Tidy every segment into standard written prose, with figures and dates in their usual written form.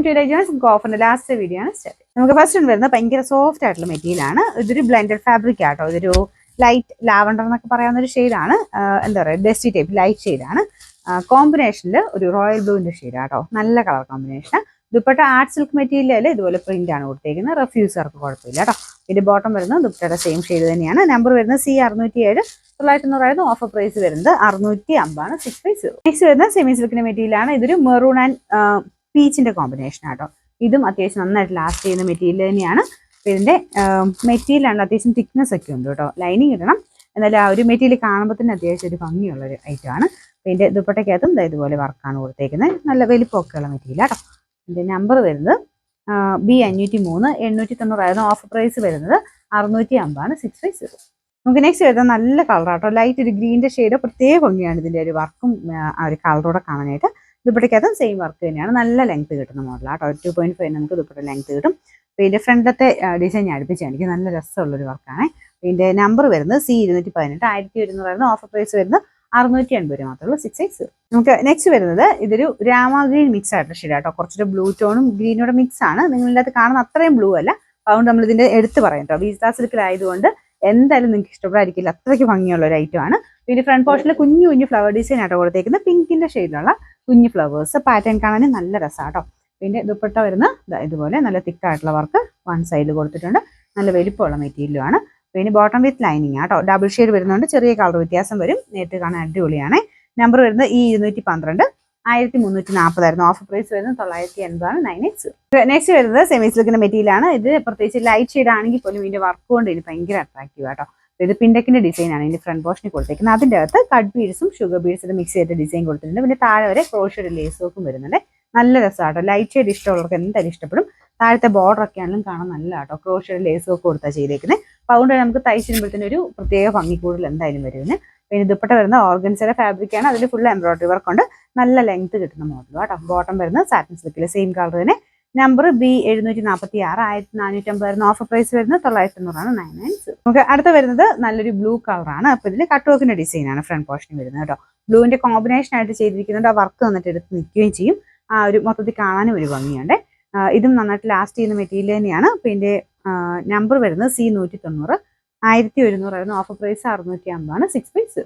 To legends ഓഫറിന്റെ last video ആണ് start. നമുക്ക് first വരുന്നത് ഭയങ്കര സോഫ്റ്റ് ആയിട്ടുള്ള മെറ്റീരിയൽ ആണ്. ഇതൊരു ബ്ലെൻഡഡ് ഫാബ്രിക് ആട്ടോ. ഇതൊരു ലൈറ്റ് ലാവണ്ടർ എന്നൊക്കെ പറയാവുന്ന ഒരു ഷെയ്ഡാണ്. എന്താ പറയുക, ഡസ്റ്റി ടൈപ്പ് ലൈറ്റ് ഷെയ്ഡാണ്. കോമ്പിനേഷനിൽ ഒരു റോയൽ ബ്ലൂവിന്റെ ഷെയ്ഡ് ആട്ടോ. നല്ല colour combination. Dupatta art silk material ഇതുപോലെ പ്രിന്റ് ആണ് കൊടുത്തേക്കുന്നത്. റെഫ്യൂസർക്ക് കുഴപ്പമില്ല കേട്ടോ. ഇതിന്റെ ബോട്ടം വരുന്നത് ദുപ്പട്ടയുടെ സെയിം ഷെയ്ഡ് തന്നെയാണ്. നമ്പർ വരുന്നത് C607. 900 ഓഫർ പ്രൈസ് വരുന്നത് 650 650. നെക്സ്റ്റ് വരുന്നത് സെമി സിൽക്കിന്റെ മെറ്റീരിയൽ ആണ്. ഇതൊരു മെറൂൺ ആൻഡ് പീച്ചിന്റെ കോമ്പിനേഷൻ ആട്ടോ. ഇതും അത്യാവശ്യം നന്നായിട്ട് ലാസ്റ്റ് ചെയ്യുന്ന മെറ്റീരിയൽ തന്നെയാണ്. ഇതിന്റെ മെറ്റീരിയലാണ് അത്യാവശ്യം തിക്നെസ് ഒക്കെ ഉണ്ട് കേട്ടോ. ലൈനിങ് ഇടണം, എന്നാലും ആ ഒരു മെറ്റീരിയൽ കാണുമ്പോൾ തന്നെ അത്യാവശ്യം ഒരു ഭംഗിയുള്ള ഒരു ഐറ്റം ആണ്. ഇതിന്റെ ദുപ്പട്ടയ്ക്കകത്തും ഇതുപോലെ വർക്കാണ് കൊടുത്തേക്കുന്നത്. നല്ല വലിപ്പമൊക്കെയുള്ള മെറ്റീരിയൽ കേട്ടോ. ഇതിന്റെ നമ്പർ വരുന്നത് B503. 890 ഓഫർ പ്രൈസ് വരുന്നത് 650 650. നമുക്ക് നെക്സ്റ്റ് വരുന്നത് നല്ല കളറാട്ടോ. ലൈറ്റ് ഒരു ഗ്രീനിന്റെ ഷെയ്ഡ്. പ്രത്യേക ഭംഗിയാണ് ഇതിന്റെ ഒരു വർക്കും ആ ഒരു കളറോടെ കാണാനായിട്ട്. ദുപ്പട്ടയ്ക്കകത്തും സെയിം വർക്ക് തന്നെയാണ്. നല്ല ലെങ്ത് കിട്ടുന്ന മോഡലാട്ടോ. 2.5 നമുക്ക് ദുപ്പട്ട ലെങ്ത് കിട്ടും. ഇതിന്റെ ഫ്രണ്ടിലത്തെ ഡിസൈൻ ഞാൻ അടുപ്പിച്ച് കാണിക്കും. നല്ല രസമുള്ളൊരു വർക്കാണ്. ഇതിന്റെ നമ്പർ വരുന്നത് C218. 1100 ഓഫർ പ്രൈസ് വരുന്നത് 680 മാത്രമേ 650. നമുക്ക് നെക്സ്റ്റ് വരുന്നത് ഇതൊരു രാമ ഗ്രീൻ മിക്സ് ആയിട്ടുള്ള ഷെയ്ഡാട്ടോ. കുറച്ചൊരു ബ്ലൂ ടോണും ഗ്രീനോടെ മിക്സ് ആണ്. നിങ്ങളുടെ അത് കാണുന്ന അത്രയും ബ്ലൂ അല്ല. അതുകൊണ്ട് നമ്മൾ ഇതിന്റെ എടുത്ത് പറയും കേട്ടോ. വീസാ സിൽക്കിലായതുകൊണ്ട് എന്തായാലും നിങ്ങൾക്ക് ഇഷ്ടപ്പെടാതിരിക്കില്ല. അത്രയ്ക്ക് ഭംഗിയുള്ള ഒരു ഐറ്റം ആണ്. ഇതിന്റെ ഫ്രണ്ട് പോർഷനിൽ കുഞ്ഞു കുഞ്ഞു ഫ്ലവർ ഡിസൈൻ ആട്ടോ കൊടുത്തേക്കുന്നത്. പിങ്കിന്റെ ഷെയ്ഡിലുള്ള കുഞ്ഞു ഫ്ലവേഴ്സ്. പാറ്റേൺ കാണാനും നല്ല രസമാട്ടോ. പിന്നെ ദുപ്പട്ട വരുന്ന ഇതുപോലെ നല്ല തിക്കായിട്ടുള്ള വർക്ക് വൺ സൈഡിൽ കൊടുത്തിട്ടുണ്ട്. നല്ല വലിപ്പമുള്ള മെറ്റീരിയലും ആണ്. പിന്നെ ബോട്ടം വിത്ത് ലൈനിങ് ആട്ടോ. ഡബിൾ ഷെയ്ഡ് വരുന്നതുകൊണ്ട് ചെറിയ കളർ വ്യത്യാസം വരും. നേരിട്ട് കാണാൻ അടിപൊളിയാണ്. നമ്പർ വരുന്നത് E212. 1340 ഓഫർ പ്രൈസ് വരുന്നത് 980 9x. നെക്സ്റ്റ് വരുന്നത് സെമി സിൽക്കിന്റെ മെറ്റീരിയൽ ആണ്. ഇത് പ്രത്യേകിച്ച് ലൈറ്റ് ഷെയ്ഡ് ആണെങ്കിൽ പോലും ഇതിന്റെ വർക്ക് കൊണ്ട് ഇത് ഭയങ്കര അട്രാക്റ്റീവ് ആട്ടോ. ഇത് പിൻഡക്കിന്റെ ഡിസൈൻ ആണ് ഇതിന്റെ ഫ്രണ്ട് പോർഷനിൽ കൊടുത്തേക്കുന്നത്. അതിന്റെ അകത്ത് കട്ട് ബീഡ്സും ഷുഗർ ബീഡ്സും മിക്സ് ചെയ്തിട്ട് ഡിസൈൻ കൊടുത്തിട്ടുണ്ട്. പിന്നെ താഴെ വരെ ക്രോഷയുടെ ലേസ് വർക്കും വരുന്നുണ്ട്. നല്ല രസമാട്ടോ. ലൈറ്റ് ഷെയ്ഡ് ഇഷ്ടമുള്ളവർക്ക് എന്തായാലും ഇഷ്ടപ്പെടും. താഴത്തെ ബോർഡർ ഒക്കെ ആണെങ്കിലും കാണാൻ നല്ല ആട്ടോ. ക്രോഷയുടെ ലേസ് വർക്ക് കൊടുത്താൽ ചെയ്തേക്കുന്നത്. അപ്പോൾ അതുകൊണ്ട് നമുക്ക് തയ്ച്ചിടുമ്പോഴത്തേന് ഒരു പ്രത്യേക ഭംഗി കൂടുതൽ എന്തായാലും വരുന്നത്. പിന്നെ ദുപ്പട്ട വരുന്ന ഓർഗൻസയുടെ ഫാബ്രിക് ആണ്. അതിൽ ഫുൾ എംബ്രോയിഡറി വർക്ക് ഉണ്ട്. നല്ല ലെങ്ത് കിട്ടുന്ന മോഡൽ കേട്ടോ. ബോട്ടം വരുന്നത് സാറ്റിൻ സിൽക്കിൽ സെയിം കളർ തന്നെ. Number B746. 1450 ഓഫർ പ്രൈസ് വരുന്നത് 990 9x. നമുക്ക് അടുത്ത വരുന്നത് നല്ലൊരു ബ്ലൂ കളറാണ്. അപ്പോൾ ഇതിൽ കട്ട് വർക്കിന്റെ ഡിസൈൻ ആണ് ഫ്രണ്ട് പോർഷനിൽ വരുന്നത് കേട്ടോ. ബ്ലൂവിന്റെ കോമ്പിനേഷൻ ആയിട്ട് ചെയ്തിരിക്കുന്നുണ്ട്. ആ വർക്ക് വന്നിട്ട് എടുത്ത് നിൽക്കുകയും ചെയ്യും. ആ ഒരു മൊത്തത്തിൽ കാണാനും ഒരു ഭംഗിയുണ്ട്. ഇതും നന്നായിട്ട് ലാസ്റ്റ് ചെയ്യുന്ന മെറ്റീരിയൽ തന്നെയാണ്. പിന്നെ നമ്പർ വരുന്നത് C190. 1100 offer price 650 650.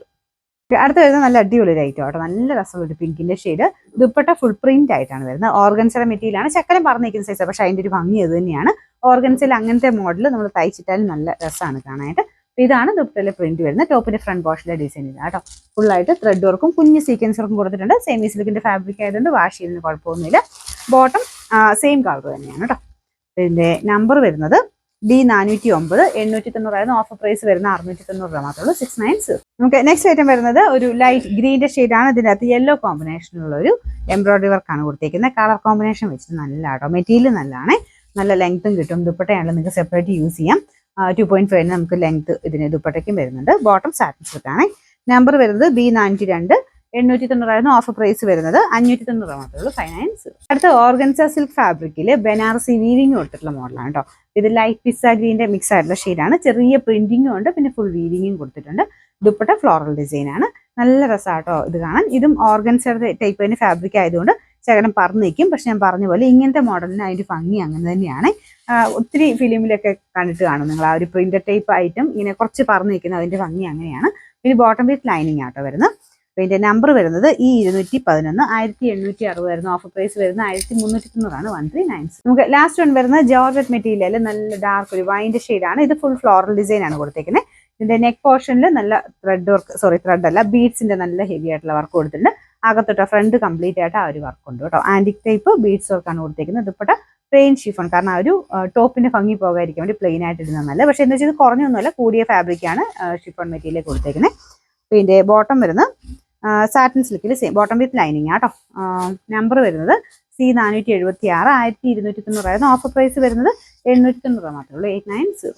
അടുത്ത വരുന്നത് നല്ല അടിപൊളി ഒരു ഐറ്റം കേട്ടോ. നല്ല രസമുള്ള പിങ്കിന്റെ ഷെയ്ഡ്. ദുപ്പട്ട ഫുൾ പ്രിന്റ് ആയിട്ടാണ് വരുന്നത്. ഓർഗൻസയുടെ മെറ്റീരിയൽ ആണ്. ചക്കരം പറഞ്ഞിരിക്കുന്ന സൈസ്, പക്ഷെ അതിന്റെ ഒരു ഭംഗി അത് തന്നെയാണ്. ഓർഗൻസയിൽ അങ്ങനത്തെ മോഡൽ നമ്മൾ തയ്ച്ചിട്ടാലും നല്ല രസമാണ് കാണാനായിട്ട്. ഇതാണ് ദുപ്പട്ടയിലെ പ്രിന്റ് വരുന്നത്. ടോപ്പിന്റെ ഫ്രണ്ട് പോർഷനിലെ ഡിസൈൻ ഇല്ല കേട്ടോ. ഫുള്ളായിട്ട് ത്രെഡ് വർക്കും കുഞ്ഞ് സീക്വൻസ് വർക്കും കൊടുത്തിട്ടുണ്ട്. സെമി സിൽക്കിന്റെ ഫാബ്രിക് ആയതുകൊണ്ട് വാഷ് ചെയ്യുന്നതിന് കുഴപ്പമൊന്നുമില്ല. ബോട്ടം സെയിം കളർ തന്നെയാണ് കേട്ടോ. ഇതിന്റെ നമ്പർ വരുന്നത് D409. 890 ഓഫർ പ്രൈസ് വരുന്ന 690 മാത്രമേ 690. നമുക്ക് നെക്സ്റ്റ് ഐറ്റം വരുന്നത് ഒരു ലൈറ്റ് ഗ്രീന്റെ ഷെയ്ഡാണ്. ഇതിൻ്റെ അകത്ത് യെല്ലോ കോമ്പിനേഷനുള്ള ഒരു എംബ്രോയിഡറി വർക്കാണ് കൊടുത്തേക്കുന്നത്. കളർ കോമ്പിനേഷൻ വെച്ചിട്ട് നല്ല ആട്ടോ. മെറ്റീരിയൽ നല്ലതാണ്. നല്ല ലെങ്ത്തും കിട്ടും. ദുപ്പട്ടയാണെങ്കിൽ നിങ്ങൾക്ക് സെപ്പറേറ്റ് യൂസ് ചെയ്യാം. 2.5 നമുക്ക് ലെങ്ത് ഇതിന് ദുപ്പട്ടയ്ക്കും വരുന്നുണ്ട്. Bottom satin സിൽക്കാണ്. നമ്പർ വരുന്നത് B402. 890 ഓഫർ പ്രൈസ് വരുന്നത് 590 മാത്രമേ ഉള്ളൂ 590. അടുത്ത ഓർഗൻസ സിൽക്ക് ഫാബ്രിക്കിൽ ബനാറസി വീവിങ് കൊടുത്തിട്ടുള്ള മോഡലാണ് കേട്ടോ. ഇത് ലൈറ്റ് പിസ്സ ഗ്രീന്റെ മിക്സ് ആയിട്ടുള്ള ഷെയ്ഡാണ്. ചെറിയ പ്രിന്റിങ്ങും ഉണ്ട്. പിന്നെ ഫുൾ വീവിങ്ങും കൊടുത്തിട്ടുണ്ട്. ദുപ്പട്ട ഫ്ലോറൽ ഡിസൈൻ ആണ്. നല്ല രസമാട്ടോ ഇത് കാണാൻ. ഇതും ഓർഗൻസയുടെ ടൈപ്പ് തന്നെ ഫാബ്രിക് ആയതുകൊണ്ട് ശകലം പറന്ന് നിൽക്കും. പക്ഷെ ഞാൻ പറഞ്ഞ പോലെ ഇങ്ങനത്തെ മോഡലിന് അതിന്റെ ഭംഗി അങ്ങനെ തന്നെയാണ്. ഒത്തിരി ഫിലിമിലൊക്കെ കണ്ടിട്ട് കാണും നിങ്ങൾ. ആ ഒരു പ്രിന്റഡ് ടൈപ്പ് ആയിട്ടും ഇങ്ങനെ കുറച്ച് പറന്ന് നിൽക്കുന്ന അതിന്റെ ഭംഗി അങ്ങനെയാണ്. പിന്നെ ബോട്ടം വിത്ത് ലൈനിങ് ആട്ടോ വരുന്നത്. ഇതിന്റെ നമ്പർ വരുന്നത് E211. 1860 ഓഫർ പ്രൈസ് വരുന്നത് 1390 1390. നമുക്ക് ലാസ്റ്റ് വൺ വരുന്നത് ജോർജറ്റ് മെറ്റീരിയൽ. നല്ല ഡാർക്ക് ഒരു വൈൻ്റെ ഷെയ്ഡാണ്. ഇത് ഫുൾ ഫ്ലോറൽ ഡിസൈൻ ആണ് കൊടുത്തേക്കുന്നത്. ഇതിന്റെ നെക്ക് പോർഷനിൽ നല്ല ത്രെഡ് അല്ല ബീഡ്സിന്റെ നല്ല ഹെവി ആയിട്ടുള്ള വർക്ക് കൊടുത്തിട്ടുണ്ട്. അകത്തോട്ട് ഫ്രണ്ട് കംപ്ലീറ്റ് ആയിട്ട് ആ ഒരു വർക്ക് ഉണ്ട് കേട്ടോ. ആന്റിക് ടൈപ്പ് ബീഡ്സ് വർക്കാണ് കൊടുത്തേക്കുന്നത്. Dupatta plain chiffon. കാരണം ആ ഒരു ടോപ്പിന്റെ ഭംഗി പോകാതിരിക്കാൻ വേണ്ടി പ്ലെയിൻ ആയിട്ട് ഇടുന്നതല്ല. പക്ഷെ എന്താ വെച്ചാൽ കുറഞ്ഞൊന്നുമല്ല, കൂടിയ ഫാബ്രിക്കാണ് ഷിഫോൺ മെറ്റീരിയൽ കൊടുത്തേക്കുന്നത്. പിന്നെ ബോട്ടം വരുന്നത് സാറ്റിൻ സിൽക്കിൽ സെയിം ബോട്ടം വിത്ത് ലൈനിങ് ആട്ടോ. നമ്പർ വരുന്നത് C476. 1290 ഓഫർ പ്രൈസ് വരുന്നത് 890 മാത്രമേ ഉള്ളൂ 890.